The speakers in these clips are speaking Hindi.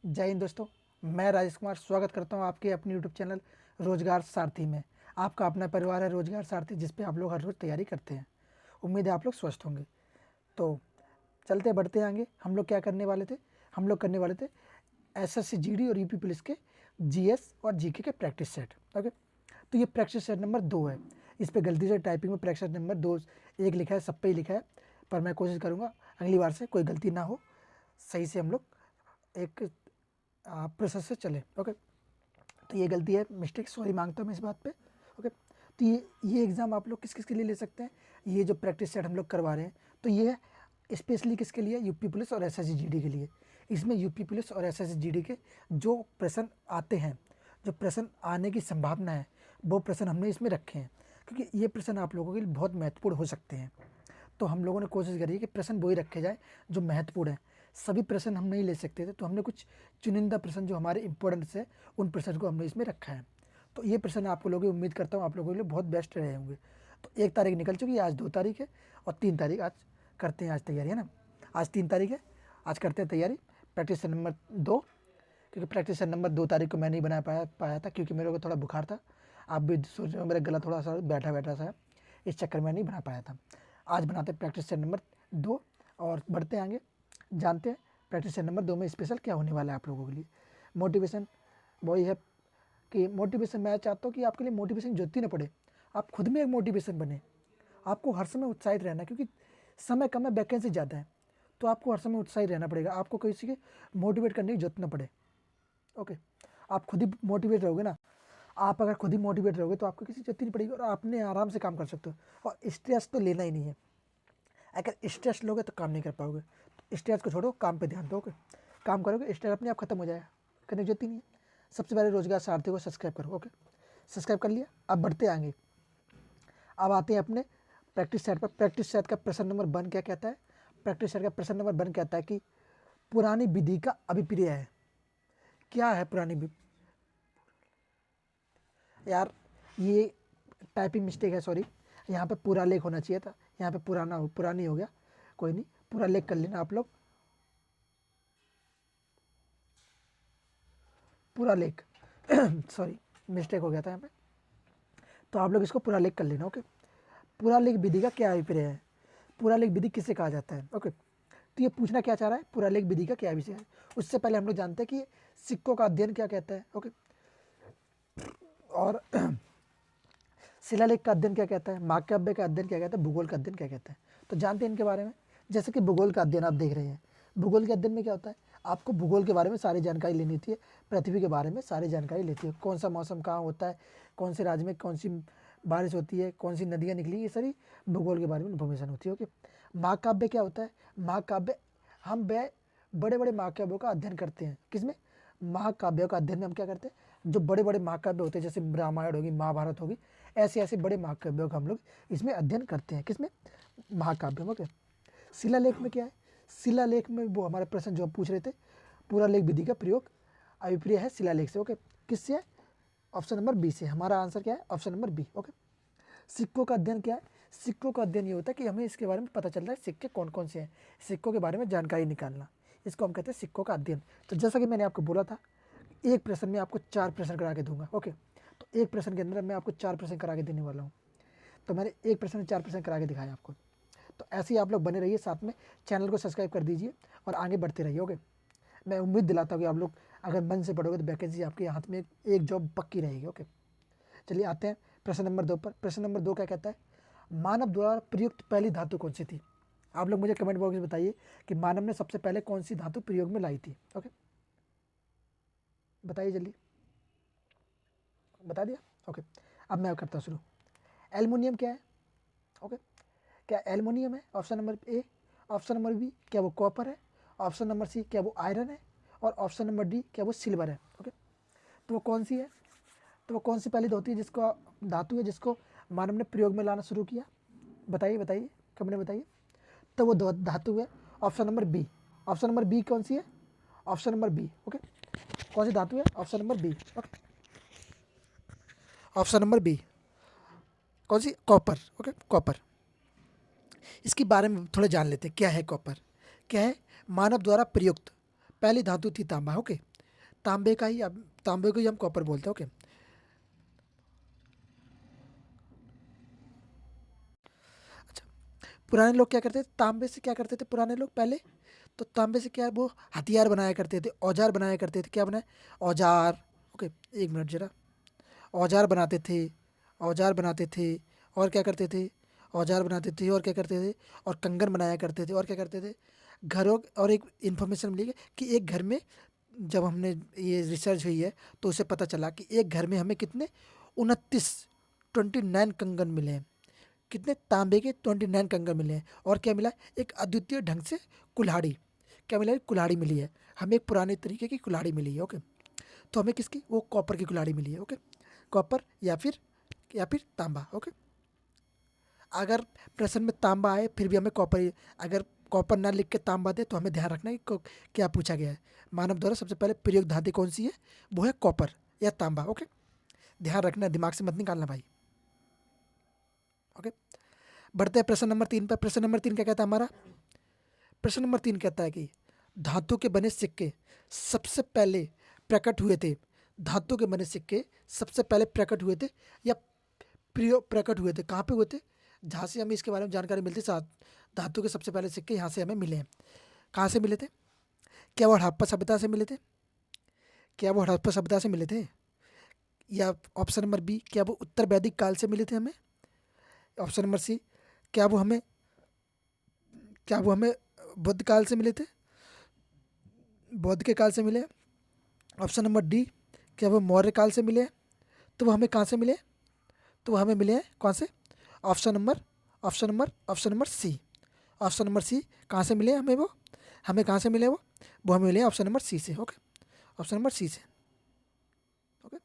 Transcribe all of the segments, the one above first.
जय हिंद दोस्तों। मैं राजेश कुमार स्वागत करता हूं आपके अपने यूट्यूब चैनल रोजगार सारथी में। आपका अपना परिवार है रोजगार सारथी, जिस पे आप लोग हर रोज़ तैयारी करते हैं। उम्मीद है आप लोग स्वस्थ होंगे। तो चलते बढ़ते आगे। हम लोग क्या करने वाले थे? हम लोग करने वाले थे एसएससी जीडी और यूपी पुलिस के जीएस और जीके के प्रैक्टिस सेट। ओके, तो ये प्रैक्टिस सेट नंबर 2 है। इस पे गलती से टाइपिंग में प्रैक्टिस नंबर 2 1 लिखा है, सब पे ही लिखा है, पर मैं कोशिश करूँगा अगली बार से कोई गलती ना हो, सही से हम लोग एक प्रोसेस से चले। ओके, तो ये गलती है, मिस्टेक, सॉरी मांगता हूँ मैं इस बात पे। ओके, तो ये एग्ज़ाम आप लोग किस किस के लिए ले सकते हैं? ये जो प्रैक्टिस सेट हम लोग करवा रहे हैं, तो ये स्पेशली किसके लिए? यूपी पुलिस और एसएससी जीडी के लिए। इसमें यूपी पुलिस और एसएससी जीडी के जो प्रश्न आते हैं, जो प्रश्न आने की संभावना है, वो प्रश्न हमने इसमें रखे हैं, क्योंकि ये प्रश्न आप लोगों के लिए बहुत महत्वपूर्ण हो सकते हैं। तो हम लोगों ने कोशिश करी है कि प्रश्न वो ही रखे जाए जो महत्वपूर्ण है। सभी प्रश्न हम नहीं ले सकते थे, तो हमने कुछ चुनिंदा प्रश्न जो हमारे इंपॉर्टेंस है, उन प्रश्न को हमने इसमें रखा है। तो ये प्रश्न आप लोगों की उम्मीद करता हूँ आप लोगों के लिए बहुत बेस्ट रहे होंगे। तो 1 तारीख निकल चुकी है, आज 2 तारीख है और 3 तारीख आज करते हैं आज तैयारी, है ना। आज 3 तारीख है, आज करते हैं तैयारी प्रैक्टिस नंबर 2। क्योंकि प्रैक्टिस नंबर 2 तारीख को मैं नहीं बना पाया था, क्योंकि मेरे को थोड़ा बुखार था। आप भी सोच रहे हो मेरा गला थोड़ा सा बैठा बैठा सा है, इस चक्कर में नहीं बना पाया था। आज बनाते हैं प्रैक्टिस सेट नंबर 2 और बढ़ते हैं आगे। जानते हैं प्रैक्टिस सेट नंबर 2 में स्पेशल क्या होने वाला है आप लोगों के लिए। मोटिवेशन वही है कि मोटिवेशन, मैं चाहता हूँ कि आपके लिए मोटिवेशन जरूरत ही ना पड़े, आप खुद में एक मोटिवेशन बने। आपको हर समय उत्साहित रहना है, क्योंकि समय कम है, वैकेंसी ज़्यादा है, तो आपको हर समय उत्साहित रहना पड़ेगा। आपको किसी के मोटिवेट करने की जरूरत ना पड़े। ओके, आप खुद ही मोटिवेट रहोगे ना। आप अगर खुद ही मोटिवेट रहोगे तो आपको किसी जरूरत ही नहीं पड़ेगी और आपने आराम से काम कर सकते हो। और स्ट्रेस तो लेना ही नहीं है। अगर स्ट्रेस लोगे तो काम नहीं कर पाओगे। तो स्ट्रेस को छोड़ो, काम पे ध्यान दो। ओके, काम करोगे स्ट्रेस अपने आप खत्म हो जाएगा, करने की जरूरत ही नहीं है। सबसे पहले रोजगार सारथी को सब्सक्राइब करो। ओके, सब्सक्राइब कर लिया, अब बढ़ते आएंगे। अब आते हैं अपने प्रैक्टिस सेट पर। प्रैक्टिस सेट का प्रश्न नंबर 1 क्या कहता है? प्रैक्टिस सेट का प्रश्न नंबर 1 कहता है कि पुरानी विधि का अभिप्राय है। क्या है पुरानी यार, ये टाइपिंग मिस्टेक है, सॉरी। यहाँ पे पूरा लेख होना चाहिए था, यहाँ पे पुरानी हो गया। कोई नहीं, पूरा लेख कर लेना आप लोग, पूरा लेख सॉरी, मिस्टेक हो गया था यहाँ पे। तो आप लोग इसको पूरा लेख कर लेना। ओके, पूरा लेख विधि का क्या अभिप्राय है? पूरा लेख विधि किसे कहा जाता है? ओके, तो ये पूछना क्या चाह रहा है, पूरा लेख विधि का क्या विषय है। उससे पहले हम लोग जानते हैं कि सिक्कों का अध्ययन क्या कहता है। ओके, और शिलालेख का अध्ययन क्या कहता है, महाकाव्य का अध्ययन क्या कहता है, भूगोल का अध्ययन क्या कहता है। तो जानते हैं इनके बारे में। जैसे कि भूगोल का अध्ययन आप देख रहे हैं, भूगोल के अध्ययन में क्या होता है, आपको भूगोल के बारे में सारी जानकारी लेनी होती है, पृथ्वी के बारे में सारी जानकारी लेती है, कौन सा मौसम कहाँ होता है, कौन से राज्य में कौन सी बारिश होती है, कौन सी नदियाँ निकली, ये सारी भूगोल के बारे में इन्फॉर्मेशन होती है। ओके, महाकाव्य क्या होता है? महाकाव्य, हम बड़े बड़े महाकाव्यों का अध्ययन करते हैं। किसमें? महाकाव्यों का अध्ययन में हम क्या करते हैं, जो बड़े बड़े महाकाव्य होते हैं, जैसे रामायण होगी, महाभारत होगी, ऐसे ऐसे बड़े महाकाव्यों का हम लोग इसमें अध्ययन करते हैं। किसमें? महाकाव्य में। शिलालेख में क्या है? शिलालेख में वो हमारे प्रश्न जो हम पूछ रहे थे, पूरा लेख विधि का प्रयोग अभिप्राय है शिलालेख से। ओके, किससे है? ऑप्शन नंबर बी से। हमारा आंसर क्या है? Option number B. ओके, सिक्कों का अध्ययन क्या है? सिक्कों का अध्ययन ये होता है कि हमें इसके बारे में पता चल रहा है सिक्के कौन कौन से हैं, सिक्कों के बारे में जानकारी निकालना, इसको हम कहते हैं सिक्कों का अध्ययन। तो जैसा कि मैंने आपको बोला था, एक प्रश्न में आपको 4 प्रश्न करा के दूंगा। ओके, तो एक प्रश्न के अंदर मैं आपको 4 प्रश्न करा के देने वाला हूँ। तो मैंने एक प्रश्न में 4 प्रश्न करा के दिखाया आपको। तो ऐसे ही आप लोग बने रहिए, साथ में चैनल को सब्सक्राइब कर दीजिए और आगे बढ़ते रहिए। ओके, मैं उम्मीद दिलाता हूँ कि आप लोग अगर मन से पढ़ोगे तो वैकेंसी आपके हाथ में एक जॉब पक्की रहेगी। ओके, चलिए आते हैं प्रश्न नंबर 2 पर। प्रश्न नंबर 2 क्या कहता है? मानव द्वारा प्रयुक्त पहली धातु कौन सी थी? आप लोग मुझे कमेंट बॉक्स में बताइए कि मानव ने सबसे पहले कौन सी धातु प्रयोग में लाई थी। ओके, बताइए जल्दी, बता दिया। ओके, अब मैं करता हूँ शुरू। एल्युमिनियम क्या है? ओके, क्या एल्युमिनियम है? Option number A. Option number B, क्या वो कॉपर है? ऑप्शन नंबर सी, क्या वो आयरन है? और ऑप्शन नंबर डी, क्या वो सिल्वर है? ओके, तो वो कौन सी है? तो वो कौन सी पहली धातु है जिसको धातु है जिसको मानव ने प्रयोग में लाना शुरू किया? बताइए बताइए, कमेंट में बताइए। तो वो धातु है option number B. Option number B कौन सी है? Option number B. ओके, कौन सी धातु है? Option number B. Okay, option number B, कौन सी? कॉपर। Okay, copper. इसके बारे में थोड़ा जान लेते हैं, क्या है कॉपर, क्या है? मानव द्वारा प्रयुक्त पहली धातु थी तांबा। ओके, तांबे का ही, अब तांबे को ही हम कॉपर बोलते हैं। ओके, अच्छा, पुराने लोग क्या करते थे, तांबे से क्या करते थे पुराने लोग पहले, तो तांबे से क्या है, वो हथियार बनाया करते थे, औजार बनाया करते थे। क्या बनाए, औजार। ओके, एक मिनट जरा, औजार बनाते थे, औजार बनाते थे, और क्या करते थे, औजार बनाते थे, और क्या करते थे, और कंगन बनाया करते थे, और क्या करते थे, घरों। और एक इन्फॉर्मेशन मिली है कि एक घर में, जब हमने ये रिसर्च हुई है तो उसे पता चला कि एक घर में हमें कितने, 29, 29 कंगन मिले हैं। कितने, तांबे के 29 कंगन मिले हैं। और क्या मिला, एक अद्वितीय ढंग से कुल्हाड़ी। क्या मिला है, कुल्हाड़ी मिली है, हमें एक पुराने तरीके की कुल्हाड़ी मिली है। ओके, तो हमें किसकी, वो कॉपर की कुल्हाड़ी मिली है। ओके, कॉपर या फिर तांबा। ओके, अगर प्रश्न में तांबा आए फिर भी हमें कॉपर, अगर कॉपर ना लिख के तांबा दे तो हमें ध्यान रखना है कि क्या पूछा गया है। मानव द्वारा सबसे पहले प्रयोग धातु कौन सी है, वो है कॉपर या तांबा। ओके, ध्यान रखना, दिमाग से मत निकालना भाई। ओके, बढ़ते हैं प्रश्न नंबर 3 पर। प्रश्न नंबर 3 क्या कहता है हमारा, प्रश्न नंबर 3 कहता है कि धातु के बने सिक्के सबसे पहले प्रकट हुए थे। धातु के बने सिक्के सबसे पहले प्रकट हुए थे या प्रयोग प्रकट हुए थे, कहाँ पे हुए थे, जहाँ से हमें इसके बारे में जानकारी मिलती, साथ धातु के सबसे पहले सिक्के यहाँ से हमें मिले हैं। कहाँ से मिले थे, क्या वो हड़प्पा सभ्यता से मिले थे, क्या वो हड़प्पा सभ्यता से मिले थे, या ऑप्शन नंबर बी, क्या वो उत्तर वैदिक काल से मिले थे हमें, ऑप्शन नंबर सी, क्या वो हमें क्या वो हमें बुद्ध काल से मिले थे, बौद्ध के काल से मिले, ऑप्शन नंबर डी, क्या वो मौर्य काल से मिले हैं। तो वो हमें कहाँ से मिले, तो वो हमें मिले हैं कौन से, option number C, option number C, कहाँ से मिले हमें वो, हमें कहाँ से मिले वो हमें मिले ऑप्शन नंबर सी से। ओके, ऑप्शन नंबर सी से। ओके,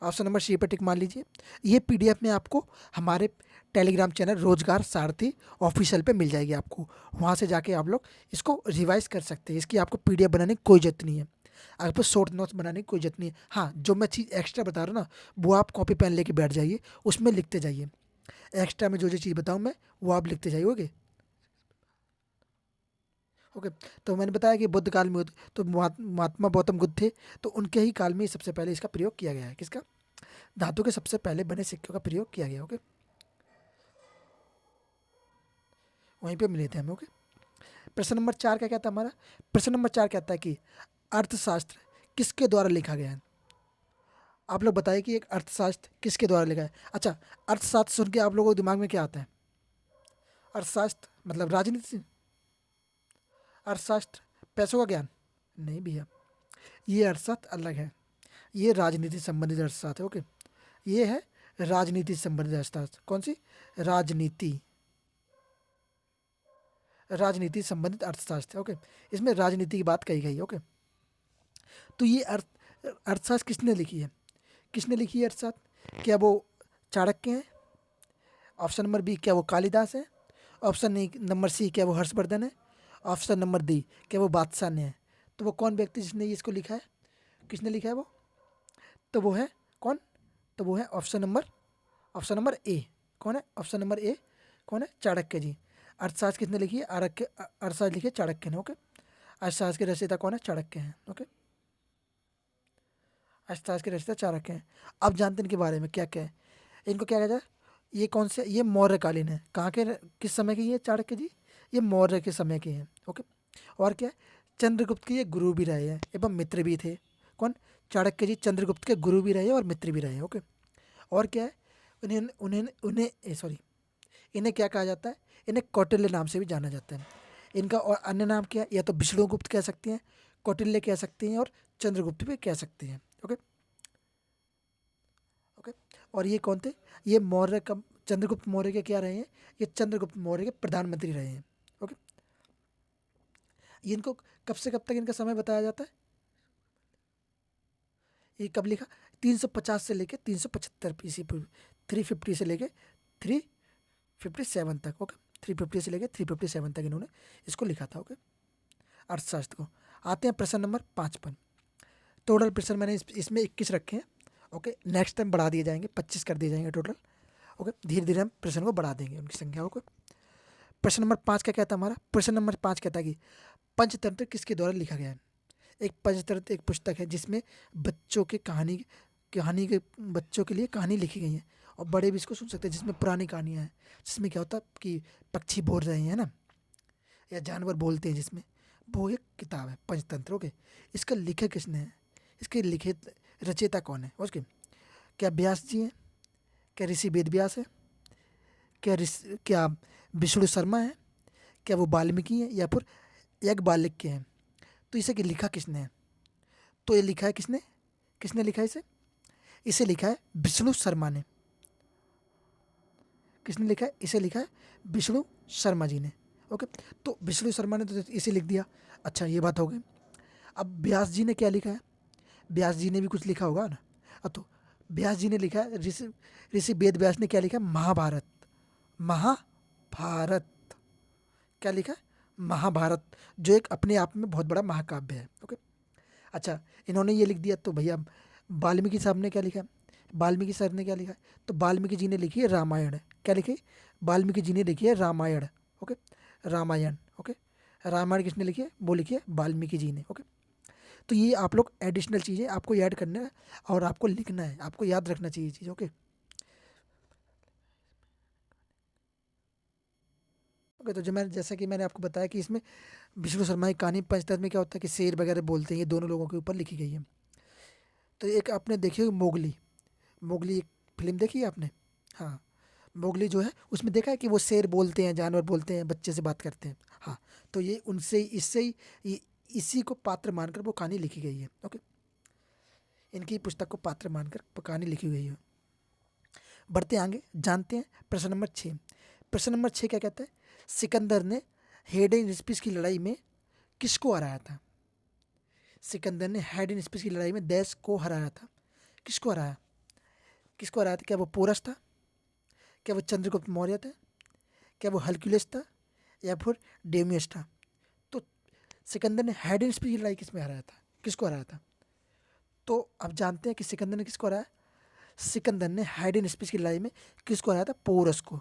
ऑप्शन नंबर सी पर टिक मान लीजिए। ये पीडीएफ में आपको हमारे टेलीग्राम चैनल रोजगार सारथी ऑफिशियल पे मिल जाएगी, आपको वहाँ से जाके आप लोग इसको रिवाइज कर सकते हैं। इसकी आपको पीडीएफ बनाने की कोई जरूरत नहीं है, आपको शॉर्ट नोट्स बनाने की कोई जरूरत नहीं है। हाँ, जो मैं चीज़ एक्स्ट्रा बता रहा हूँ ना, वो आप कॉपी पेन लेके बैठ जाइए, उसमें लिखते जाइए। एक्स्ट्रा में जो जो चीज़ बताऊँ मैं, वो आप लिखते जाइए। ओके, ओके, तो मैंने बताया कि बुद्ध काल में तो महात्मा गौतम बुद्ध थे, तो उनके ही काल में ही सबसे पहले इसका प्रयोग किया गया है। किसका, धातु के सबसे पहले बने सिक्कों का प्रयोग किया गया। ओके, वहीं पे मिले थे हमें। ओके, प्रश्न नंबर 4 क्या कहता है हमारा, प्रश्न नंबर 4 कहता है कि अर्थशास्त्र किसके द्वारा लिखा गया है। आप लोग बताइए कि एक अर्थशास्त्र किसके द्वारा लिखा है। अच्छा, अर्थशास्त्र सुन के आप लोगों को दिमाग में क्या आता है, अर्थशास्त्र मतलब राजनीति से? अर्थशास्त्र पैसों का ज्ञान? नहीं भैया, ये अर्थशास्त्र अलग है, ये राजनीति संबंधित अर्थशास्त्र है। ओके, ये है राजनीति संबंधित अर्थशास्त्र। कौन सी, राजनीति, राजनीति संबंधित अर्थशास्त्र। ओके, इसमें राजनीति की बात कही गई है। ओके, तो ये अर्थशास्त्र किसने लिखी है, किसने लिखी है अर्थशास्त्र, क्या वो चाणक्य हैं, ऑप्शन नंबर बी, क्या वो कालिदास है, ऑप्शन नंबर सी, क्या वो हर्षवर्धन है, ऑप्शन नंबर डी, क्या वो बादशाह ने है। तो वो कौन व्यक्ति जिसने इसको लिखा है, किसने लिखा है वो, तो वो है कौन, तो वो है ऑप्शन नंबर ए। कौन है, ऑप्शन नंबर ए, कौन है, चाणक्य जी। अर्थशास्त्र किसने लिखी है, अर्थशास्त्र लिखी है चाणक्य ने। ओके, अर्थशास्त्र के रचयिता कौन है, चाणक्य हैं। ओके, अर्थशास्त्र के रचयिता चाणक्य हैं। अब जानते हैं इनके बारे में क्या क्या है, इनको क्या कहता है, ये कौन से, ये मौर्यकालीन है, कहाँ के, किस समय के ये चाणक्य जी, ये मौर्य के समय के हैं। ओके, और क्या है, चंद्रगुप्त के ये गुरु भी रहे हैं एवं मित्र भी थे। कौन, चाणक्य जी चंद्रगुप्त के गुरु भी रहे और मित्र भी रहे। ओके, और क्या है, उन्हें उन्हें उन्हें सॉरी, इन्हें क्या कहा जाता है, इन्हें कौटिल्य नाम से भी जाना जाता है। इनका और अन्य नाम क्या है, या तो विष्णुगुप्त कह सकते हैं, कौटिल्य कह सकते हैं, और चंद्रगुप्त भी कह सकते हैं। ओके, ओके, और ये कौन थे, ये मौर्य का, चंद्रगुप्त मौर्य के क्या रहे हैं, ये चंद्रगुप्त मौर्य के प्रधानमंत्री रहे हैं। ओके, ये इनको कब से कब तक इनका समय बताया जाता है, ये कब लिखा, 350 से लेके 375 ईसी पूर्व, 350 से लेके 357 तक। ओके, 350 से लेके 357 तक इन्होंने इसको लिखा था। ओके, अर्थशास्त्र को। आते हैं प्रश्न नंबर 5 पर। टोटल प्रश्न मैंने इसमें 21 रखे हैं। ओके, नेक्स्ट टाइम बढ़ा दिए जाएंगे, 25 कर दिए जाएंगे टोटल। ओके, धीरे धीरे हम प्रश्न को बढ़ा देंगे उनकी संख्या को। प्रश्न नंबर 5 क्या कहता है हमारा, प्रश्न नंबर 5 कहता है कि पंचतंत्र किसके द्वारा लिखा गया है। एक पंचतंत्र एक पुस्तक है जिसमें बच्चों के कहानी के बच्चों के लिए कहानी लिखी गई है, और बड़े भी इसको सुन सकते हैं, जिसमें पुरानी कहानियाँ हैं, जिसमें क्या होता है कि पक्षी बोल रहे हैं ना, या जानवर बोलते हैं, जिसमें वो एक किताब है पंचतंत्रों के। इसका लेखक किसने है, इसके लिखित रचयिता कौन है उसके? क्या व्यास जी हैं? क्या ऋषि वेद व्यास है? क्या विष्णु शर्मा है? क्या वो वाल्मीकि हैं या फिर याज्ञवल्क्य हैं? तो इसे लिखा किसने है? तो ये लिखा है किसने? किसने लिखा है इसे? इसे लिखा है विष्णु शर्मा ने। किसने लिखा है? इसे लिखा है विष्णु शर्मा जी ने। ओके, तो विष्णु शर्मा ने तो इसे लिख दिया। अच्छा, ये बात हो गई। अब व्यास जी ने क्या लिखा है? व्यास जी ने भी कुछ लिखा होगा ना। अब तो व्यास जी ने लिखा है, ऋषि ऋषि वेद व्यास ने क्या लिखा है? महाभारत। महाभारत क्या लिखा है? महाभारत, जो एक अपने आप में बहुत बड़ा महाकाव्य है। ओके, अच्छा, इन्होंने ये लिख दिया, तो भैया वाल्मीकि साहब ने क्या लिखा है? वाल्मीकि सर ने क्या लिखा है? तो वाल्मीकि जी ने लिखी है रामायण। क्या लिखी? वाल्मीकि जी ने लिखी है रामायण। ओके, रामायण। ओके, रामायण किसने लिखी है? वो लिखी है वाल्मीकि जी ने। ओके, तो ये आप लोग एडिशनल चीज़ें आपको ऐड करना है और आपको लिखना है, आपको याद रखना चाहिए चीज़। ओके ओके, तो जो मैं जैसा कि मैंने आपको बताया कि इसमें विष्णु शर्मा की कहानी पंचतंत्र में क्या होता है कि शेर वगैरह बोलते हैं, ये दोनों लोगों के ऊपर लिखी गई है। तो एक आपने देखी होगी मोगली। मोगली एक फिल्म देखी है आपने? हाँ, मोगली जो है उसमें देखा है कि वो शेर बोलते हैं, जानवर बोलते हैं, बच्चे से बात करते हैं। हाँ, तो ये उनसे इससे ही इसी को पात्र मानकर वो कहानी लिखी गई है। ओके, इनकी पुस्तक को पात्र मानकर कहानी लिखी गई है। बढ़ते आगे, जानते हैं प्रश्न नंबर 6। प्रश्न नंबर 6 क्या कहता है? सिकंदर ने हेडेन स्पीच की लड़ाई में किसको हराया था? सिकंदर ने हेडेन स्पीच की लड़ाई में देश को हराया था। किसको हराया? किसको हराया था? क्या वो पोरस था? क्या वो चंद्रगुप्त मौर्य था? क्या वो हरक्यूलिस था? या फिर डेमियस था? तो सिकंदर ने हेडेन स्पीच की लड़ाई किसमें हराया था? किसको हराया था? तो अब जानते हैं कि सिकंदर ने किसको हराया। सिकंदर ने हेडेन स्पीच की लड़ाई में किसको हराया था? पोरस को।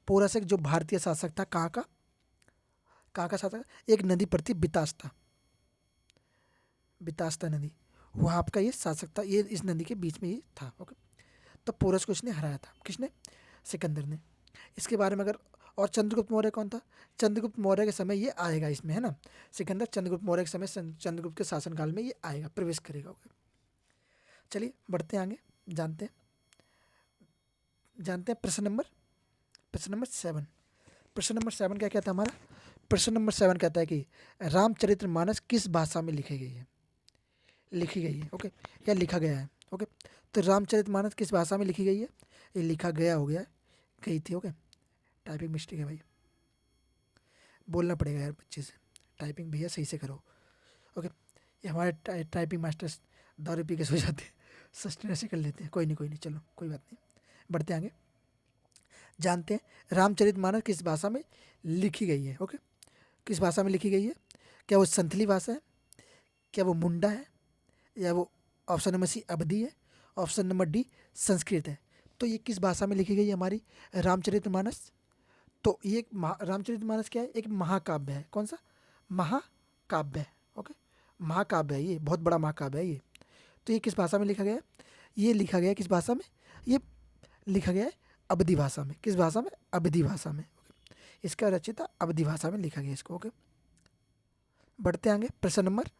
पोरस एक जो भारतीय शासक था, कहाँ का शासक? एक नदी पर थी बितास्ता, बितास्ता नदी, वहाँ का ये शासक था, ये इस नदी के बीच में ही था। ओके, तब पोरस को इसने हराया था। किसने? सिकंदर ने। इसके बारे में अगर, और चंद्रगुप्त मौर्य कौन था? चंद्रगुप्त मौर्य के समय ये आएगा इसमें, है ना। सिकंदर चंद्रगुप्त मौर्य के समय चंद्रगुप्त के शासनकाल में ये आएगा, प्रवेश करेगा। ओके, चलिए बढ़ते हैं आगे। जानते हैं जानते हैं प्रश्न नंबर 7। प्रश्न नंबर 7 क्या कहता है हमारा? प्रश्न नंबर 7 कहता है कि रामचरितमानस किस भाषा में लिखी गई है? ओके, या लिखा गया है? ओके, तो रामचरितमानस किस भाषा में लिखी गई है? ये लिखा गया हो गया, गई थी। ओके, टाइपिंग मिस्टेक है भाई, बोलना पड़ेगा यार बच्चे से, टाइपिंग भैया सही से करो। ओके, ये हमारे टाइपिंग मास्टर्स दारू पी के सो जाते हैं, सस्टेन ऐसे कर लेते हैं। कोई नहीं, चलो कोई बात नहीं, बढ़ते आगे। जानते हैं रामचरितमानस किस भाषा में लिखी गई है? ओके, किस भाषा में लिखी गई है? क्या वो संथली भाषा है? क्या वो मुंडा है? या वो, ऑप्शन नंबर सी अवधी है, ऑप्शन नंबर डी संस्कृत है। तो ये किस भाषा में लिखी गई है हमारी रामचरितमानस? तो ये रामचरितमानस क्या है? एक महाकाव्य है। कौन सा? महाकाव्य है। ओके, महाकाव्य है, ये बहुत बड़ा महाकाव्य है ये। तो ये किस भाषा में लिखा गया है? ये लिखा गया है किस भाषा में? ये लिखा गया है अवधी भाषा में। किस भाषा में? अवधी भाषा में। ओके, इसका रचयिता अवधी भाषा में लिखा गया इसको। ओके, बढ़ते आगे प्रश्न नंबर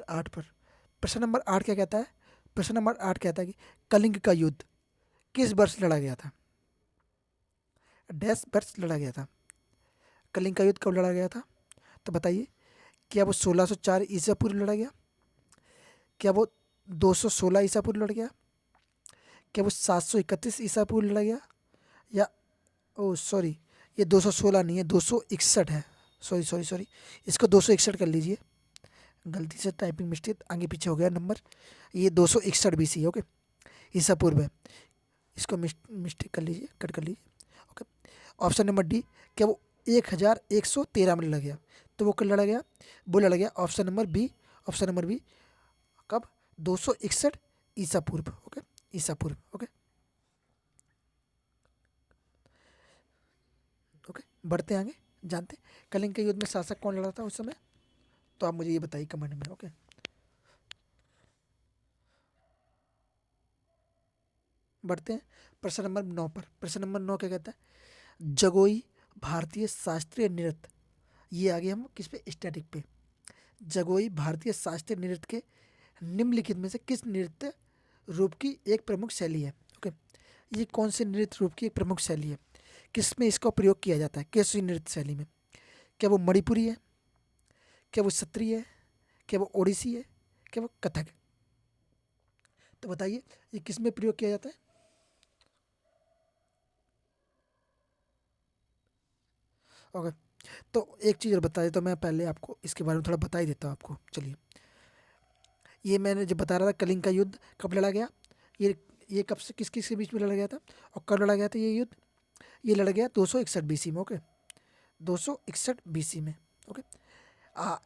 8 पर। प्रश्न नंबर 8 क्या कहता है? प्रश्न नंबर 8 कहता है कि कलिंग का युद्ध किस वर्ष लड़ा गया था? डैश वर्ष लड़ा गया था? कलिंग का युद्ध कब लड़ा गया था? तो बताइए, क्या वो 1604 ईसा पूर्व लड़ा गया? क्या वो 216 ईसा पूर्व लड़ गया? क्या वो 731 ईसा पूर्व लड़ा गया? या, ओ सॉरी, ये 216 नहीं है, 261 है। सॉरी, इसको 261 कर लीजिए, गलती से टाइपिंग मिस्टेक आगे पीछे हो गया नंबर। ये 261 BC। ओके, ईसा पूर्व है, इसको मिस्टेक कर लीजिए, कट कर लीजिए। ओके, ऑप्शन नंबर डी, क्या वो 1113 में लड़ा गया? तो वो कब लड़ा गया? वो लड़ा गया option number B. Option number B, कब? 261 ईसा पूर्व। ओके, ईसा पूर्व। ओके ओके, बढ़ते आगे। जानते हैं कलिंग के युद्ध में शासक कौन लड़ा था उस समय? तो आप मुझे ये बताइए कमेंट में। ओके, बढ़ते हैं प्रश्न नंबर 9 पर। प्रश्न नंबर 9 क्या कहता है? जगोई भारतीय शास्त्रीय नृत्य, ये आ गए हम किस पे? स्टैटिक पे। जगोई भारतीय शास्त्रीय नृत्य के निम्नलिखित में से किस नृत्य रूप की एक प्रमुख शैली है? ओके, ये कौन से नृत्य रूप की एक प्रमुख शैली है? किस में इसका प्रयोग किया जाता है? किस नृत्य शैली में? क्या वो मणिपुरी है? क्या वो सत्रीय है? क्या वो ओडिसी है? क्या वो कथक है? तो बताइए ये किस में प्रयोग किया जाता है? ओके, तो एक चीज़ और बता देता हूँ मैं, पहले आपको इसके बारे में थोड़ा बता ही देता हूँ आपको। चलिए, ये मैंने जब बता रहा था कलिंग का युद्ध कब लड़ा गया, ये ये कब से किस किस के बीच में लड़ा गया था और कब लड़ा गया था ये युद्ध? ये लड़ा गया 261 बीसी में। ओके, 261 बीसी में। ओके,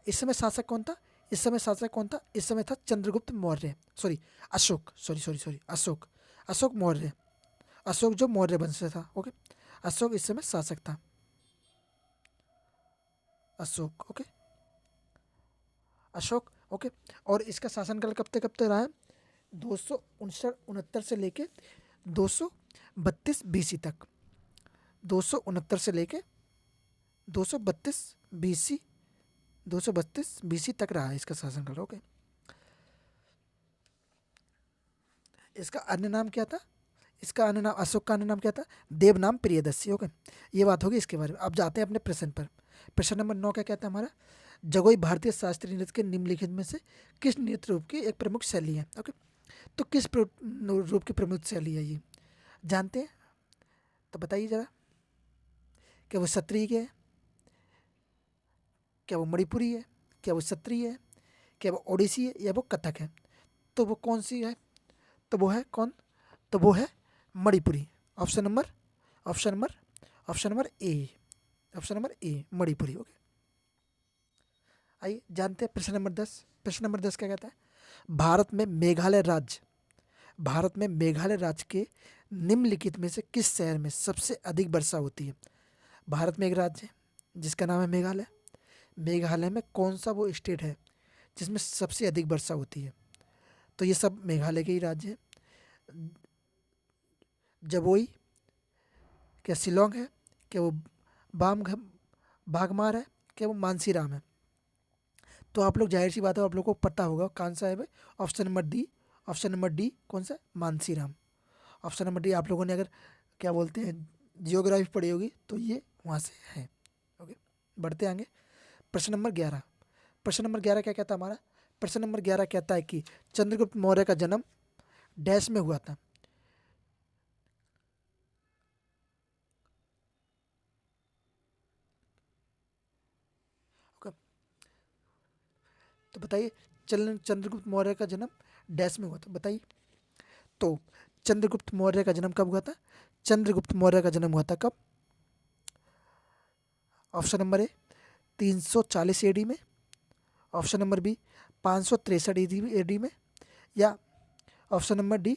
इस समय शासक कौन था? इस समय शासक कौन था? इस समय था चंद्रगुप्त मौर्य, सॉरी अशोक, सॉरी अशोक, अशोक मौर्य, अशोक जो मौर्य वंश से था। ओके, अशोक इस समय शासक था, अशोक। ओके, अशोक। ओके, और इसका शासनकाल कब तक रहा है? 269 से लेके 232 बीसी तक, 269 से लेके 232 बीसी, 232 बीसी तक रहा है इसका शासनकाल। ओके, इसका अन्य नाम क्या था? इसका अन्य नाम, अशोक का अन्य नाम क्या था? देवनाम प्रियदर्शी। ओके, ये बात होगी इसके बारे में। अब जाते हैं अपने प्रश्न पर। प्रश्न नंबर 9 क्या कहता है हमारा? जगोई भारतीय शास्त्रीय नृत्य के निम्नलिखित में से किस नृत्य रूप की एक प्रमुख शैली है? ओके, तो किस रूप की प्रमुख शैली है ये, जानते हैं? तो बताइए जरा, क्या वो सत्रिय है? क्या वो मणिपुरी है? क्या वो सत्रिय है? क्या वो ओडिसी है? या वो कथक है? तो वो कौन सी है? तो वो है कौन? तो वो है Manipuri. Option number, option number option number A, option number A Manipuri. Okay, आइए जानते हैं प्रश्न नंबर 10। प्रश्न नंबर 10 क्या कहता है? भारत में मेघालय राज्य, भारत में मेघालय राज्य के निम्नलिखित में से किस शहर में सबसे अधिक वर्षा होती है? भारत में एक राज्य है जिसका नाम है मेघालय। मेघालय में कौन सा वो स्टेट है जिसमें सबसे अधिक वर्षा होती है? तो ये सब मेघालय के ही राज्य हैं। जबोई, क्या शिलोंग है? क्या वो बाम बागमार है? क्या वो मानसीराम है? तो आप लोग, जाहिर सी बात है आप लोग को पता होगा कौन सा है भाई। Option number D, option number D कौन सा? मानसीराम। ऑप्शन नंबर डी, आप लोगों ने अगर क्या बोलते हैं जियोग्राफी पढ़ी होगी तो ये वहाँ से है। ओके, बढ़ते आगे। प्रश्न नंबर 11। प्रश्न नंबर 11 क्या कहता है हमारा? प्रश्न नंबर 11 कहता है कि चंद्रगुप्त मौर्य का जन्म डैश में हुआ था। ओके, तो बताइए चंद्रगुप्त मौर्य का जन्म डैश में हुआ था, बताइए। तो चंद्रगुप्त मौर्य का जन्म कब हुआ था? चंद्रगुप्त मौर्य का जन्म हुआ था कब? ऑप्शन नंबर ए 340 एडी में, ऑप्शन नंबर बी 563 एडी में, या ऑप्शन नंबर डी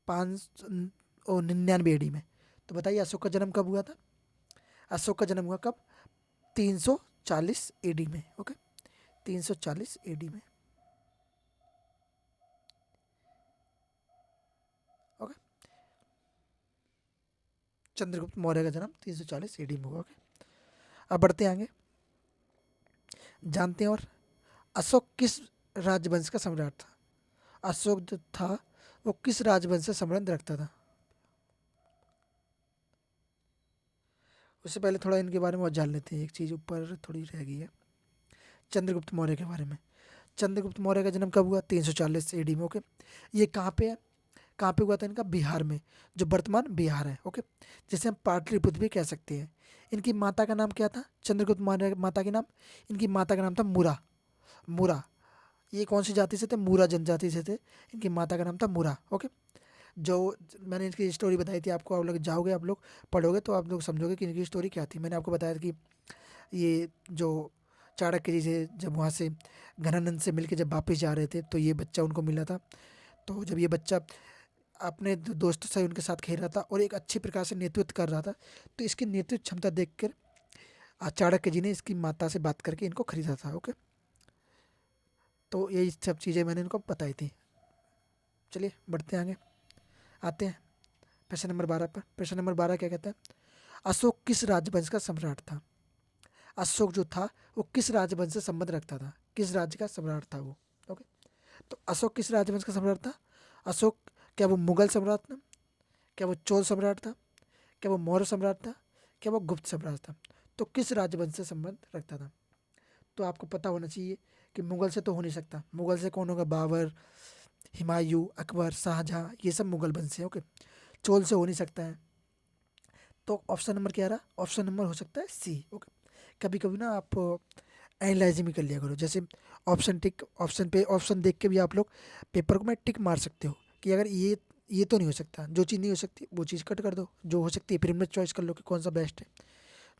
599 एडी में। तो बताइए अशोक का जन्म कब हुआ था? अशोक का जन्म हुआ कब? 340 एडी में। ओके, 340 एडी में। ओके, चंद्रगुप्त मौर्य का जन्म 340 एडी में हुआ। ओके, अब बढ़ते हैं आगे, जानते हैं और अशोक किस राजवंश का सम्राट था? अशोक जो था वो किस राजवंश से संबंध रखता था? उससे पहले थोड़ा इनके बारे में और जान लेते हैं, एक चीज़ ऊपर थोड़ी रह गई है चंद्रगुप्त मौर्य के बारे में। चंद्रगुप्त मौर्य का जन्म कब हुआ? 340 एडी में। ओके, ये कहाँ पे है? कहाँ पे हुआ था इनका? बिहार में, जो वर्तमान बिहार है। ओके, जिसे हम पाटलिपुत्र भी कह सकते हैं। इनकी माता का नाम क्या था? चंद्रगुप्त मौर्य की माता के नाम, इनकी माता का नाम था मुरा। मुरा, ये कौन सी जाति से थे? मुरा जनजाति से थे। इनकी माता का नाम था मुरा। ओके, जो मैंने इनकी स्टोरी बताई थी आपको, आप लोग जाओगे, आप लोग पढ़ोगे तो आप लोग समझोगे कि इनकी स्टोरी क्या थी। मैंने आपको बताया था कि ये जो चाणक्य जी थे, जब वहाँ से घनानंद से मिलके जब वापस जा रहे थे तो ये बच्चा उनको मिला था। तो जब ये बच्चा अपने दोस्तों से उनके साथ खेल रहा था और एक अच्छी प्रकार से नेतृत्व कर रहा था, तो इसकी नेतृत्व क्षमता देखकर चाणक्य जी ने इसकी माता से बात करके इनको खरीदा था। ओके, तो यही सब चीज़ें मैंने इनको बताई थी। चलिए बढ़ते हैं आगे, आते हैं प्रश्न नंबर 12 पर। प्रश्न नंबर 12 क्या कहता है? अशोक किस राजवंश का सम्राट था? अशोक जो था वो किस राजवंश से संबंध रखता था? किस राज्य का सम्राट था वो? ओके, तो अशोक किस राजवंश का सम्राट था? अशोक, क्या वो मुगल सम्राट था? क्या वो चोल सम्राट था? क्या वो मौर्य सम्राट था? क्या वो गुप्त सम्राट था? तो किस राजवंश से संबंध रखता था? तो आपको पता होना चाहिए कि मुगल से तो हो नहीं सकता। मुगल से कौन होगा? बाबर, हुमायूं, अकबर, शाहजहां, ये सब मुगल वंश है। ओके, चोल से हो नहीं सकता है। तो ऑप्शन नंबर क्या रहा? ऑप्शन नंबर हो सकता है सी। ओके, कभी कभी ना आप एनालाइजिंग भी कर लिया करो, जैसे ऑप्शन टिक, ऑप्शन पे ऑप्शन देख के भी आप लोग पेपर को में टिक मार सकते हो कि अगर ये तो नहीं हो सकता, जो चीज़ नहीं हो सकती वो चीज़ कट कर दो, जो हो सकती है फिर में चॉइस कर लो कि कौन सा बेस्ट है।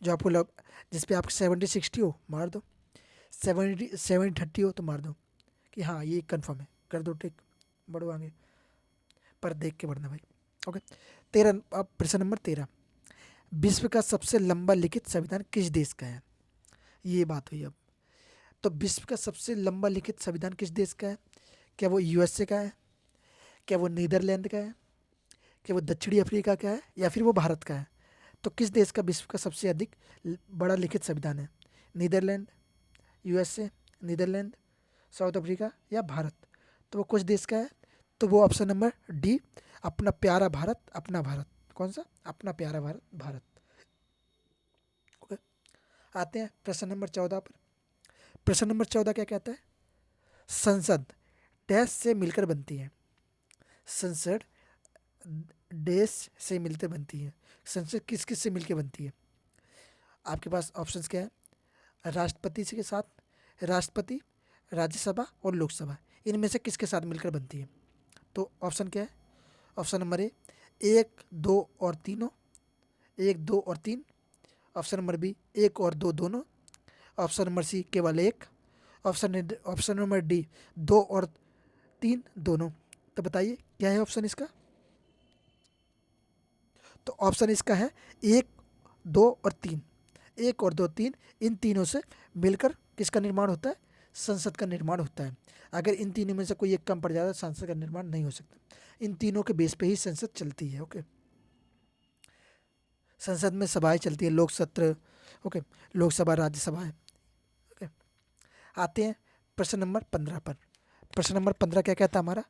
जो आपको लग, जिस पे आपकी 70-60 हो मार दो, 70-30 हो तो मार दो कि हाँ ये कंफर्म है, कर दो टिक, बढ़ो आगे, पर देख के बढ़ना भाई। ओके, 13, अब प्रश्न नंबर 13, विश्व का सबसे लंबा लिखित संविधान किस देश का है? ये बात हुई अब। तो विश्व का सबसे लंबा लिखित संविधान किस देश का है? क्या वो यूएसए का है? क्या वो नीदरलैंड का है? क्या वो दक्षिणी अफ्रीका का है? या फिर वो भारत का है? तो किस देश का विश्व का सबसे अधिक बड़ा लिखित संविधान है? Netherland, USA, Netherland, South Africa या भारत? तो वो कुछ देश का है, तो वो ऑप्शन नंबर डी, अपना प्यारा भारत, अपना भारत। कौन सा? अपना प्यारा भारत, भारत। ओके, आते हैं प्रश्न नंबर 14 पर। प्रश्न नंबर 14 क्या कहता है? संसद डैश से मिलकर बनती है। संसद डैश से मिलकर बनती है। संसद किस किस से मिलकर बनती है? आपके पास ऑप्शंस क्या है? राष्ट्रपति के साथ, राष्ट्रपति, राज्यसभा और लोकसभा, इनमें से किसके साथ मिलकर बनती है? तो ऑप्शन क्या है? ऑप्शन नंबर ए, एक, दो और तीनों, एक, दो और तीन। ऑप्शन नंबर बी, एक और दो दोनों। ऑप्शन नंबर सी, केवल एक। ऑप्शन नंबर डी, दो और तीन दोनों। तो बताइए क्या है ऑप्शन इसका? तो ऑप्शन इसका है एक, दो और तीन। एक और दो, तीन, इन तीनों से मिलकर किसका निर्माण होता है? संसद का निर्माण होता है। अगर इन तीनों में से कोई एक कम पड़ जाता है, संसद का निर्माण नहीं हो सकता। इन तीनों के बेस पे ही संसद चलती है। ओके, संसद में सभाएं चलती है, लोक सत्र। ओके, लोकसभा, राज्यसभा है। ओके, आते हैं प्रश्न नंबर 15 पर। प्रश्न नंबर 15 क्या कहता है हमारा?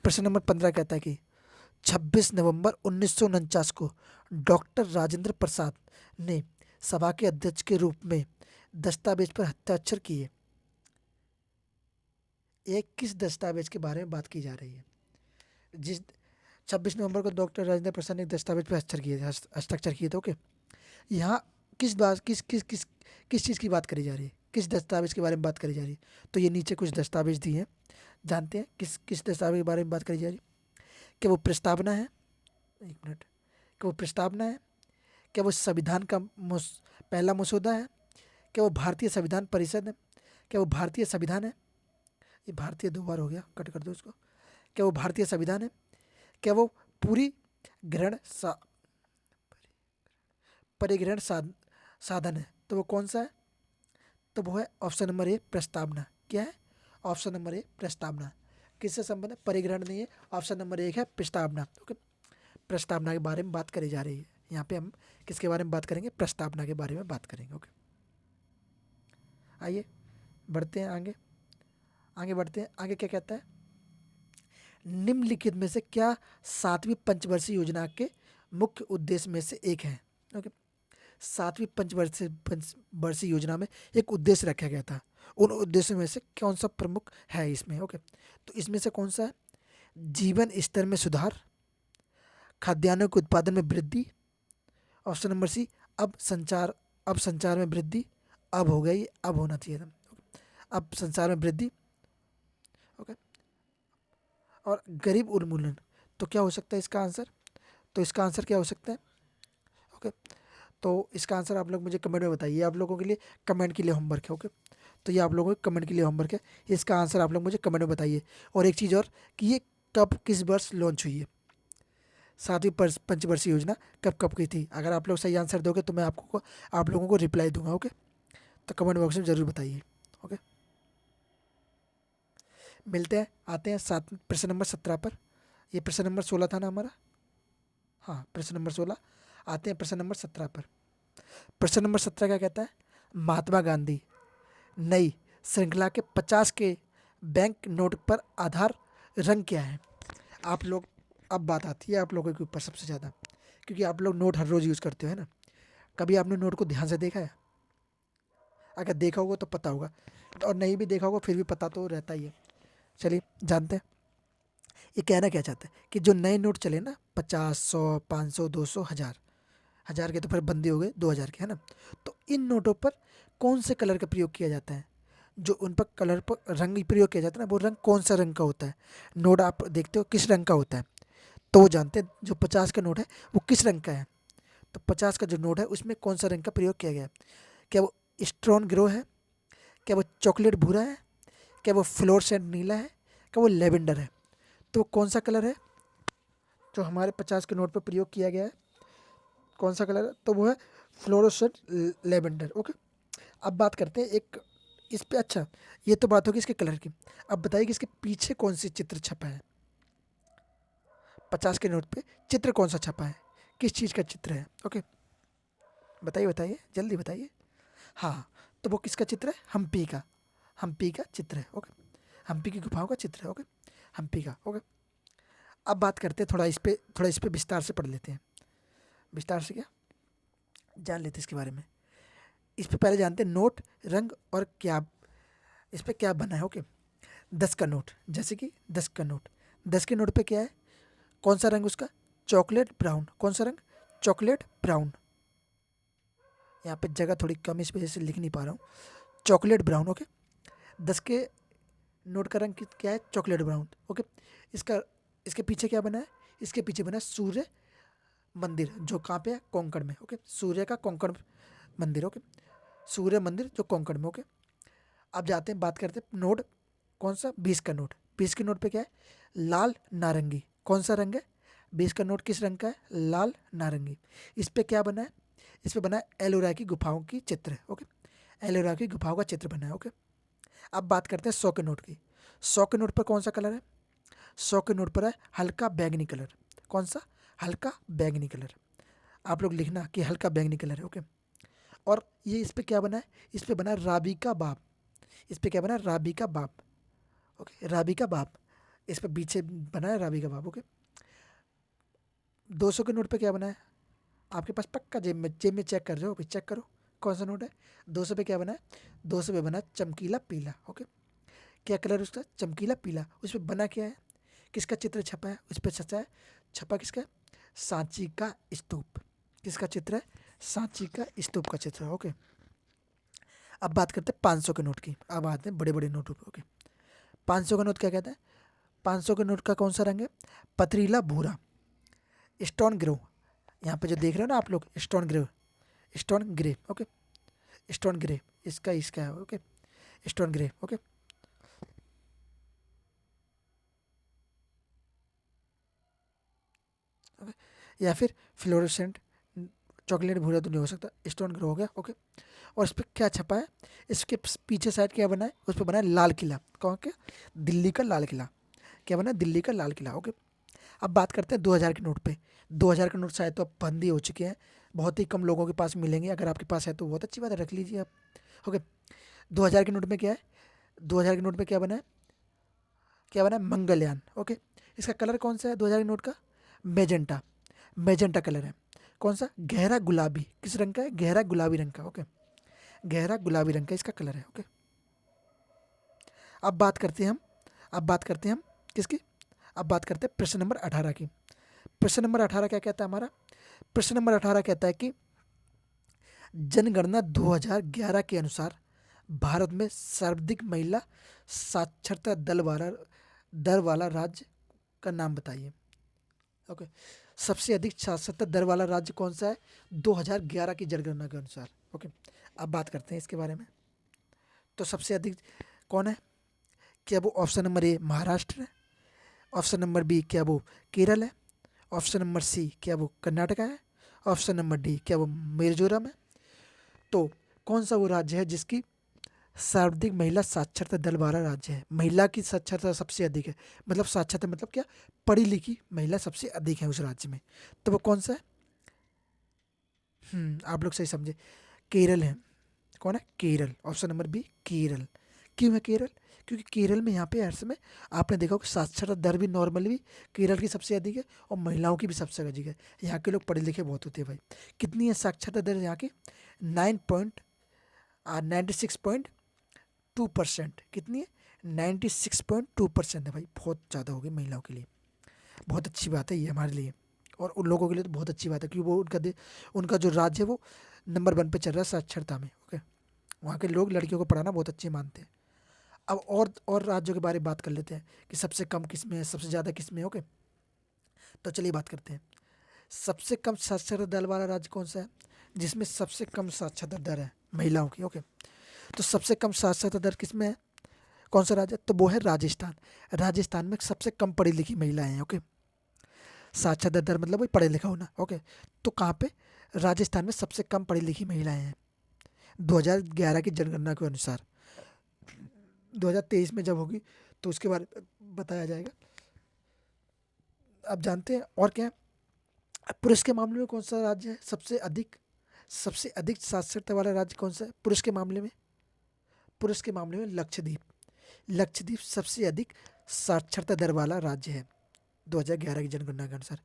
प्रश्न नंबर 15 कहता है कि 26 नवंबर 1949 को डॉक्टर राजेंद्र प्रसाद ने सभा के अध्यक्ष के रूप में दस्तावेज पर हस्ताक्षर किए। एक किस दस्तावेज के बारे में बात की जा रही है? जिस 26 नवंबर को डॉक्टर राजेंद्र प्रसाद ने एक दस्तावेज पर हस्ताक्षर किए थे। ओके, यहाँ किस बात किस चीज़ की बात करी जा रही है? किस दस्तावेज के बारे में बात करी जा रही है? तो ये नीचे कुछ दस्तावेज दिए हैं, जानते हैं किस किस दस्तावेज के बारे में बात करी जा रही है। क्या वो प्रस्तावना है? एक मिनट, क्या वो प्रस्तावना है? क्या वो संविधान का पहला मसौदा है? क्या वो भारतीय संविधान परिषद है? क्या वो भारतीय संविधान है? ये भारतीय दो बार हो गया, कट कर दो इसको। क्या वो भारतीय संविधान है? क्या वो पूरी ग्रहण परिग्रहण साधन है? तो वो कौन सा है? तो वो है ऑप्शन नंबर ए, प्रस्तावना। क्या है? ऑप्शन नंबर ए, प्रस्तावना। किससे संबंध है? परिग्रहण नहीं है। ऑप्शन नंबर एक है प्रस्तावना। ओके, प्रस्तावना के बारे में बात करी जा रही है। यहाँ पे हम किसके बारे में बात करेंगे? प्रस्तावना के बारे में बात करेंगे। ओके, आइए बढ़ते हैं आगे, आगे बढ़ते हैं। आगे क्या कहता है? निम्नलिखित में से क्या सातवीं पंचवर्षीय योजना के मुख्य उद्देश्य में से एक है? ओके, सातवीं पंचवर्षीय योजना में एक उद्देश्य रखा गया था, उन उद्देश्यों में से कौन सा प्रमुख है इसमें? ओके, तो इसमें से कौन सा है? जीवन स्तर में सुधार, खाद्यान्नों के उत्पादन में वृद्धि। ऑप्शन नंबर सी, अब संचार में वृद्धि। अब हो गई, अब होना चाहिए था। अब संसार में वृद्धि। ओके, और गरीब उन्मूलन। तो क्या हो सकता है इसका आंसर? तो इसका आंसर क्या हो सकता है? ओके, तो इसका आंसर आप लोग मुझे कमेंट में बताइए। आप लोगों के लिए कमेंट के लिए होमवर्क है। ओके, तो ये आप लोगों के कमेंट के लिए होमवर्क है। इसका आंसर आप लोग मुझे कमेंट में बताइए। और एक चीज़ और कि ये कब किस वर्ष लॉन्च हुई है? सातवीं पंचवर्षीय योजना कब कब की थी? अगर आप लोग सही आंसर दोगे तो मैं आप लोगों को रिप्लाई दूंगा। ओके, तो कमेंट बॉक्स में ज़रूर बताइए। ओके, मिलते हैं, आते हैं सात प्रश्न नंबर 17 पर। ये प्रश्न नंबर 16 था ना हमारा? हाँ, प्रश्न नंबर 16। आते हैं प्रश्न नंबर 17 पर। प्रश्न नंबर 17 क्या कहता है? महात्मा गांधी नई श्रृंखला के 50 के बैंक नोट पर आधार रंग क्या है? आप लोग, अब बात आती है आप लोगों के ऊपर सबसे ज़्यादा, क्योंकि आप लोग नोट हर रोज़ यूज़ करते हो, है ना? कभी आपने नोट को ध्यान से देखा है? अगर देखा होगा तो पता होगा, और नहीं भी देखा होगा फिर भी पता तो रहता ही है। चलिए जानते हैं ये कहना क्या चाहता है। कि जो नए नोट चले ना, 50, 100, 500, 200, 1000, 1000 के तो फिर बंदी हो गए, 2000 के, है ना? तो इन नोटों पर कौन से कलर का प्रयोग किया जाता है? जो उन पर कलर पर रंग प्रयोग किया जाता है ना, वो रंग कौन सा रंग का होता है? नोट आप देखते हो किस रंग का होता है, तो वो जानते हैं जो 50 का नोट है वो किस रंग का है। तो 50 का जो नोट है उसमें कौन सा रंग का प्रयोग किया गया है? क्या वो स्ट्रॉन ग्रो है? क्या वो चॉकलेट भूरा है? क्या वो फ्लोरसेंट नीला है? क्या वो लेवेंडर है? तो वो कौन सा कलर है जो हमारे 50 के नोट पर प्रयोग किया गया है? कौन सा कलर है? तो वो है फ्लोरोसेंट लेवेंडर। ओके, अब बात करते हैं एक इस पे। अच्छा, ये तो बात होगी इसके कलर की। अब बताइए कि इसके पीछे कौन सी चित्र छपा है? 50 के नोट पे चित्र कौन सा छपा है? किस चीज़ का चित्र है? ओके, बताइए बताइए, जल्दी बताइए। हाँ, तो वो किसका चित्र है? हम्पी का। हम्पी का चित्र है। ओके, हम्पी की गुफाओं का चित्र है। ओके, हम्पी का। ओके, अब बात करते हैं थोड़ा इस पे विस्तार से पढ़ लेते हैं। विस्तार से क्या जान लेते हैं इसके बारे में। इस पे पहले जानते हैं नोट, रंग और क्या इस पे क्या बना है। ओके, 10 का नोट, जैसे कि 10 का नोट, 10 के नोट पे क्या है? कौन सा रंग उसका? Chocolate brown. कौन सा रंग? Chocolate brown. यहाँ पे जगह थोड़ी कम इस वजह से लिख नहीं पा रहा हूँ। Chocolate brown. ओके, 10 के नोट का रंग क्या है? Chocolate brown. ओके, इसका इसके पीछे क्या बना है? इसके पीछे बना है सूर्य मंदिर, जो कहाँ पे है? कोंकण में। ओके, सूर्य का कोंकण मंदिर। ओके, सूर्य मंदिर जो कोंकण में। ओके, अब जाते हैं, बात करते हैं नोट कौन सा? 20 का नोट। 20 के नोट पे क्या है? लाल नारंगी। कौन सा रंग है? 20 का नोट किस रंग का है? लाल नारंगी। इस पे क्या बना है? इस पे बना है एलोरा की गुफाओं की चित्र है। ओके, एलोरा की गुफाओं का चित्र बना है। ओके, अब बात करते हैं 100 के नोट की। 100 के नोट पर कौन सा कलर है? 100 के नोट पर है हल्का बैंगनी कलर। कौन सा? हल्का बैंगनी कलर। आप लोग लिखना कि हल्का बैंगनी कलर है। ओके, और ये इस पे क्या बना है? इस पे बना है राबी का बाप। इस पे क्या बना है? राबी का बाप। ओके, राबी का बाप। इस पे पीछे बना है राबी का बाप। ओके, 200 के नोट पे क्या बना है? आपके पास पक्का जेब में चेक कर रहे हो? चेक करो कौन सा नोट है। 200 पे क्या बना है? 200 पे बना है चमकीला पीला। ओके, क्या कलर है उसका? चमकीला पीला। उस पर बना क्या है? किसका चित्र छपा है? उस पर छपा किसका है? सांची का स्तूप। किसका चित्र है? सांची का स्तूप का चित्र है। ओके, अब बात करते हैं 500 के नोट की। अब आते हैं बड़े बड़े नोटों पे। ओके, 500 का नोट क्या कहता है? 500 के नोट का कौन सा रंग है? पथरीला भूरा, स्टोन ग्रो। यहाँ पे जो देख रहे हो ना आप लोग, stone grey, stone grey. Okay, stone grey इसका है। Okay, stone grey. ओके, या फिर फ्लोरोसेंट चॉकलेट भूरा तो नहीं हो सकता, स्टोन ग्रो हो गया। ओके, और इस पर क्या छपा है? इसके पीछे साइड क्या बना है? उस पर बना है लाल किला। कौन के? दिल्ली का लाल किला। क्या बना है? दिल्ली का लाल किला। ओके, अब बात करते हैं 2000 के नोट पे। 2000 के नोट शायद तो अब बंद ही हो चुके हैं, बहुत ही कम लोगों के पास मिलेंगे। अगर आपके पास है तो बहुत अच्छी बात है, रख लीजिए आप। ओके, 2000 के नोट में क्या है? 2000 के नोट में क्या बना है? क्या बना है? मंगलयान। ओके, इसका कलर कौन सा है 2000 के नोट का? मेजेंटा। मेजेंटा कलर है। कौन सा? गहरा गुलाबी। किस रंग का है? गहरा गुलाबी रंग का। ओके, गहरा गुलाबी रंग का इसका कलर है। ओके, अब बात करते हैं हम अब बात करते हैं हम किसकी? अब बात करते हैं प्रश्न नंबर 18 की। प्रश्न नंबर 18 क्या कहता है हमारा? प्रश्न नंबर 18 कहता है कि जनगणना 2011 के अनुसार भारत में सर्वाधिक महिला साक्षरता दर वाला राज्य का नाम बताइए। ओके, सबसे अधिक साक्षरता दर वाला राज्य कौन सा है 2011 की जनगणना के अनुसार? ओके, अब बात करते हैं इसके बारे में। तो सबसे अधिक कौन है? क्या वो ऑप्शन नंबर ए महाराष्ट्र है? ऑप्शन नंबर बी क्या वो केरल है? ऑप्शन नंबर सी क्या वो कर्नाटका है? ऑप्शन नंबर डी क्या वो मिजोरम है? तो कौन सा वो राज्य है जिसकी सर्वाधिक महिला साक्षरता दर वाला राज्य है? महिला की साक्षरता सबसे अधिक है, मतलब साक्षरता मतलब क्या, पढ़ी लिखी महिला सबसे अधिक है उस राज्य में। तो वो कौन सा है? आप लोग सही समझे, केरल है। कौन है? Kerala. Option number B Kerala. क्यों है केरल? क्योंकि केरल में यहाँ पे हर समय आपने देखा होगा साक्षरता दर भी नॉर्मली भी केरल की सबसे अधिक है और महिलाओं की भी सबसे अधिक है। यहाँ के लोग पढ़े लिखे बहुत होते हैं भाई। कितनी है साक्षरता दर यहाँ की? 96.2%। कितनी है? 96.2% है भाई, बहुत ज़्यादा हो गई महिलाओं के लिए। बहुत अच्छी बात है ये हमारे लिए, और उन लोगों के लिए तो बहुत अच्छी बात है, क्योंकि वो उनका जो राज्य है वो नंबर 1 पे चल रहा है साक्षरता में। ओके, वहाँ के लोग लड़कियों को पढ़ाना बहुत अच्छे मानते हैं। अब और राज्यों के बारे में बात कर लेते हैं कि सबसे कम किस में है, सबसे ज़्यादा किस में है। ओके, तो चलिए बात करते हैं। सबसे कम साक्षरता दर वाला राज्य कौन सा है, जिसमें सबसे कम साक्षरता दर है महिलाओं की? ओके, तो सबसे कम साक्षरता दर किस में है, कौन सा राज्य? तो वो है राजस्थान। राजस्थान में सबसे कम पढ़ी लिखी महिलाएं हैं। ओके, साक्षरता दर मतलब वही पढ़े लिखा होना। ओके, तो कहाँ पे? राजस्थान में सबसे कम पढ़ी लिखी महिलाएं हैं 2011 की जनगणना के अनुसार। 2023 में जब होगी तो उसके बारे में बताया जाएगा। आप जानते हैं और क्या है? पुरुष के मामले में कौन सा राज्य है सबसे अधिक साक्षरता वाला राज्य कौन सा है पुरुष के मामले में? पुरुष के मामले में लक्षद्वीप। लक्षद्वीप सबसे अधिक साक्षरता दर वाला राज्य है 2011 की जनगणना के अनुसार।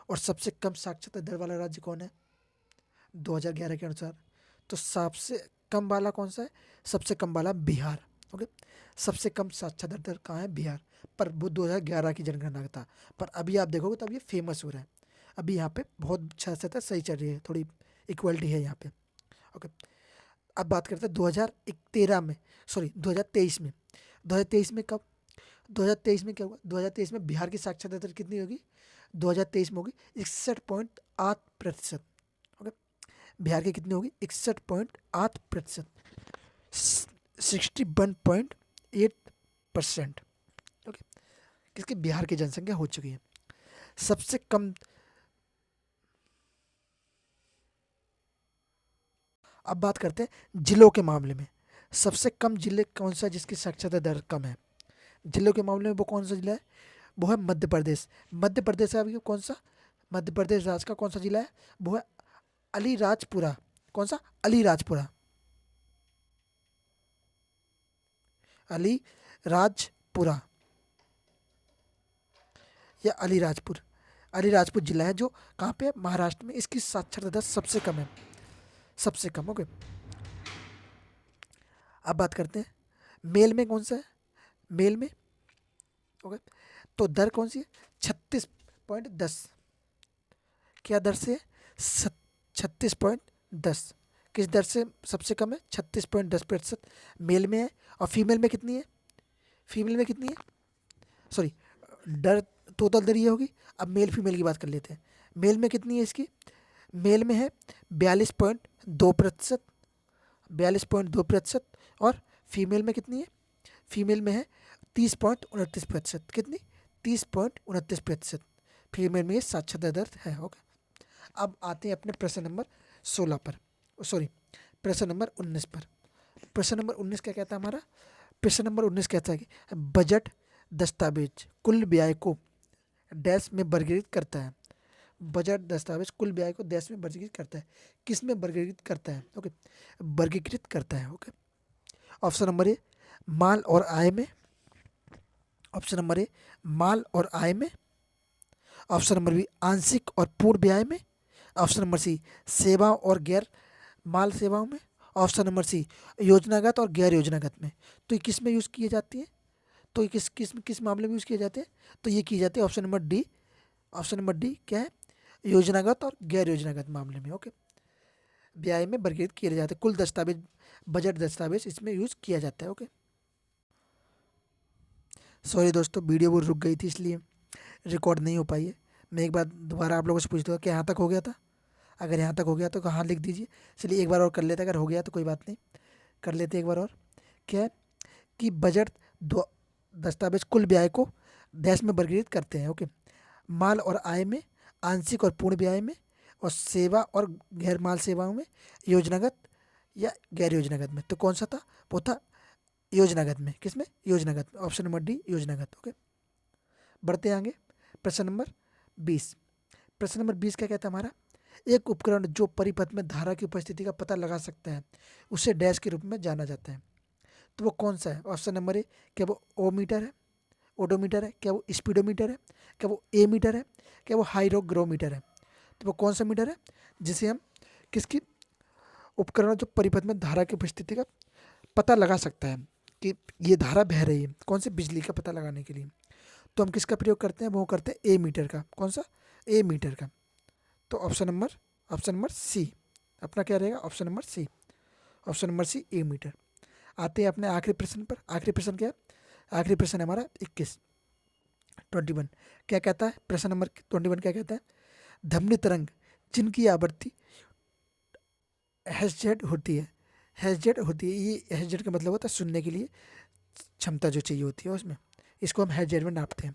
और सबसे कम साक्षरता दर वाला राज्य कौन है 2011 के अनुसार? तो सबसे कम वाला कौन सा है? सबसे कम वाला बिहार। ओके, सबसे कम साक्षरता दर कहाँ है? बिहार। पर वो 2011 की जनगणना का था, पर अभी आप देखोगे तो अब ये फेमस हो रहा है। अभी यहाँ पे बहुत साक्षरता सही चल रही है, थोड़ी इक्वलिटी है यहाँ पे। ओके, अब बात करते हैं 2013 में, सॉरी 2023 में। 2023 में कब? 2023 में क्या हुआ? 2023 में बिहार की साक्षरता दर कितनी होगी? 2023 में होगी 61.8%। ओके, बिहार की कितनी होगी? 61.8%, 61.8%। ओके, किसकी? बिहार की जनसंख्या हो चुकी है। सबसे कम, अब बात करते हैं जिलों के मामले में। सबसे कम जिले कौन सा जिसकी साक्षरता दर कम है? जिलों के मामले में वो कौन सा जिला है? वो है मध्य प्रदेश। मध्य प्रदेश है अभी कौन सा? मध्य प्रदेश राज्य का कौन सा जिला है? वो है अलीराजपुरा। कौन सा? अलीराजपुरा। अलीराजपुरा या अलीराजपुर। अलीराजपुर जिला है जो कहाँ पे है? महाराष्ट्र में। इसकी साक्षरता दर सबसे कम है, सबसे कम। ओके, अब बात करते हैं मेल में कौन सा है? मेल में ओके, तो दर कौन सी है? 36.10। क्या दर से है? 36.10। किस दर से सबसे कम है? 36.10% मेल में है। और फीमेल में कितनी है? फीमेल में कितनी है? सॉरी, डर टोटल दर ये होगी। अब मेल फीमेल की बात कर लेते हैं। मेल में कितनी है इसकी? मेल में है 42.2%, 42.2%। और फीमेल में कितनी है? फीमेल में है 30.29%। कितनी? 30.29% फीमेल में ये साक्षरता दर है। ओके, अब आते हैं अपने प्रश्न नंबर 16 पर, सॉरी प्रश्न नंबर 19 पर। प्रश्न नंबर 19 क्या कहता है हमारा? प्रश्न नंबर 19 कहता है कि बजट दस्तावेज कुल व्यय को डैश में वर्गीकृत करता है। बजट दस्तावेज कुल व्यय को डैश में वर्गीकृत करता है। किस में वर्गीकृत करता है? ओके, वर्गीकृत करता है। ओके, ऑप्शन नंबर ए माल और आय में। ऑप्शन नंबर ए माल और आय में। ऑप्शन नंबर बी आंशिक और पूर्ण व्यय में। ऑप्शन नंबर सी सेवाओं और गैर माल सेवाओं में। ऑप्शन नंबर सी योजनागत और गैर योजनागत में। तो ये किस में यूज़ किए जाती है? तो ये किस किस किस मामले में यूज़ किए जाते हैं? तो ये की जाती है option number D. Option number D क्या है? योजनागत और गैर योजनागत मामले में। ओके, व्यय में वर्गीकृत किए जाते हैं। कुल दस्तावेज, बजट दस्तावेज इसमें यूज़ किया जाता है। ओके, सॉरी दोस्तों, वीडियो वो रुक गई थी इसलिए रिकॉर्ड नहीं हो पाई है। मैं एक बार दोबारा आप लोगों से पूछता हूँ कि यहाँ तक हो गया था? अगर यहाँ तक हो गया तो कहाँ लिख दीजिए। चलिए एक बार और कर लेते हैं, अगर हो गया तो कोई बात नहीं, कर लेते हैं एक बार और। क्या है कि बजट दो दस्तावेज कुल व्यय को डैश में वर्गीकृत करते हैं। ओके, माल और आय में, आंशिक और पूर्ण ब्याज में, और सेवा और गैर माल सेवाओं में, योजनागत या गैर योजनागत में। तो कौन सा था? वो था योजनागत में। किसमें? योजनागत में। ऑप्शन नंबर डी योजनागत। ओके, बढ़ते हैं आगे। प्रश्न नंबर 20। प्रश्न नंबर 20 क्या कहता है हमारा? एक उपकरण जो परिपथ में धारा की उपस्थिति का पता लगा सकता है उसे डैश के रूप में जाना जाता है। तो वो कौन सा है? ऑप्शन नंबर ए, क्या वो ओमीटर है, ओडोमीटर है, क्या वो स्पीडोमीटर है, क्या वो ए मीटर है, क्या वो हाइरोग्रोमीटर है? तो वो कौन सा मीटर है जिसे हम किसकी उपकरण जो परिपथ में धारा की उपस्थिति का पता लगा सकता है कि ये धारा बह रही है, कौन से? बिजली का पता लगाने के लिए। तो हम किसका प्रयोग करते हैं? वो करते हैं ए मीटर का। कौन सा? ए मीटर का। तो ऑप्शन नंबर सी अपना क्या रहेगा? Option number C. Option number C a meter. आते हैं अपने आखिरी प्रश्न पर। आखिरी प्रश्न क्या है? आखिरी प्रश्न है हमारा 21, 21। क्या कहता है प्रश्न नंबर 21? क्या कहता है? धमनी तरंग जिनकी आवृत्ति हैश जेड होती है, हैश जेड होती है, ये हैश जेड का मतलब होता है सुनने के लिए क्षमता जो चाहिए होती है उसमें, इसको हम हैश जेड में नापते हैं,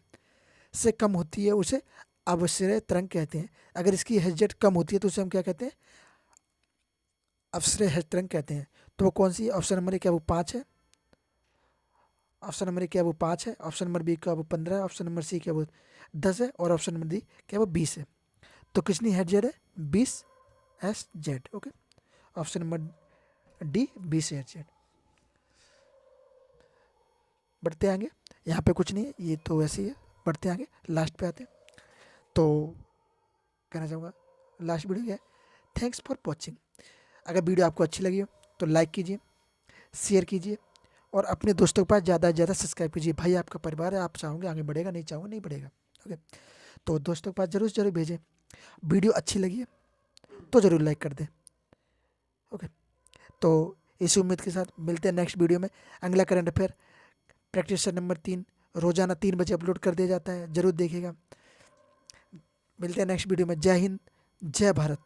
से कम होती है उसे अवश्य तरंग कहते हैं। अगर इसकी हैश जेड कम होती है तो उसे हम क्या कहते हैं? अवश्य हैश तरंग कहते हैं। तो वो कौन सी है? ऑप्शन नंबर ए क्या वो 5 है? ऑप्शन नंबर ए क्या वो 5 है? ऑप्शन नंबर बी क्या वो 15 है? ऑप्शन नंबर सी क्या वो 10 है? और ऑप्शन नंबर डी क्या वो 20 है? तो कितनी हैश जेड है? 20 hash Z. Okay, option number D 20 hash Z. बढ़ते आगे। यहाँ पे कुछ नहीं है, ये तो वैसे ही है। बढ़ते आगे, लास्ट पे आते हैं। तो कहना चाहूँगा लास्ट वीडियो क्या है? Thanks for watching. अगर वीडियो आपको अच्छी लगी हो तो लाइक कीजिए, शेयर कीजिए, और अपने दोस्तों के पास ज़्यादा से ज़्यादा सब्सक्राइब कीजिए। भाई आपका परिवार है, आप चाहोगे आगे बढ़ेगा, नहीं चाहोगे नहीं बढ़ेगा। ओके, तो दोस्तों के पास जरूर जरूर भेजें। वीडियो अच्छी लगी है तो ज़रूर लाइक कर दें। ओके, तो इसी उम्मीद के साथ मिलते हैं नेक्स्ट वीडियो में। अगला करंट अफेयर प्रैक्टिस नंबर 3 रोजाना 3 बजे अपलोड कर दिया जाता है, जरूर देखिएगा। मिलते हैं नेक्स्ट वीडियो में। जय हिंद, जय भारत।